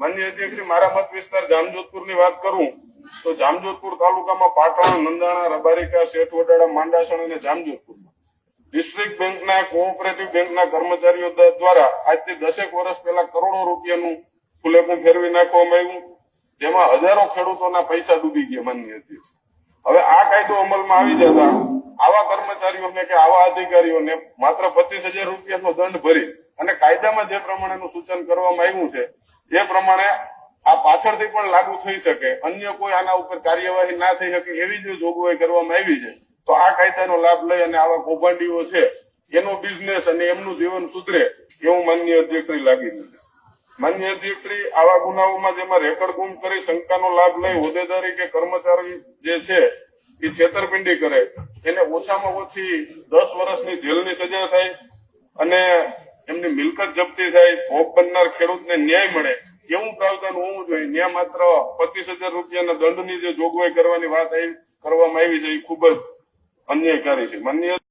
માનનીય અધ્યક્ષશ્રી, મારા મત વિસ્તાર જામજોધપુરની વાત કરું તો જામજોધપુર તાલુકામાં પાટણ, નંદાણા, રબારિકા, શેઠ વડાળા, માંડાસણ અને જામજોધપુરમાં ડિસ્ટ્રિક્ટ બેંકના કોઓપરેટિવ બેંકના કર્મચારીઓ દ્વારા આજથી 10 વર્ષ પહેલા કરોડો રૂપિયાનું ફુલેકું ફેરવી નાખવામાં આવ્યું, જેમાં હજારો ખેડૂતોના પૈસા ડૂબી ગયા. માનનીય અધ્યક્ષ, હવે આ કાયદો અમલમાં આવી જતા આવા કર્મચારીઓને કે આવા અધિકારીઓને માત્ર 25,000 રૂપિયાનો દંડ ભરી અને કાયદામાં જે પ્રમાણેનું સૂચન કરવામાં આવ્યું છે એ પ્રમાણે આ પાછળથી પણ લાગુ થઈ શકે, અન્ય કોઈ આના ઉપર કાર્યવાહી ના થઈ શકે એવી જો જોગવાઈ કરવામાં આવી છે, તો આ કાયદાનો લાભ લઈ અને આવા કૌભાંડીઓ છે એનો બિઝનેસ અને એમનું જીવન સુધરે એવું માનનીય અધ્યક્ષશ્રી લાગી નથી. માનનીય અધ્યક્ષશ્રી, આવા ગુનાઓમાં જેમાં રેકર્ડ ગુમ કરી શંકાનો લાભ લઈ હોદ્દેદારી કે કર્મચારી જે છે એ છેતરપિંડી કરે એને ઓછામાં ઓછી 10 વર્ષની જેલની સજા થાય અને એમની મિલકત જપ્તી થાય, ભોગ બનનાર ખેડૂતને ન્યાય મળે એવું પ્રાવધાન હોવું જોઈએ. ત્યાં માત્ર 25,000 રૂપિયાના દંડની જે જોગવાઈ કરવાની વાત કરવામાં આવી છે એ ખૂબ જ અન્યાયકારી છે. માનનીય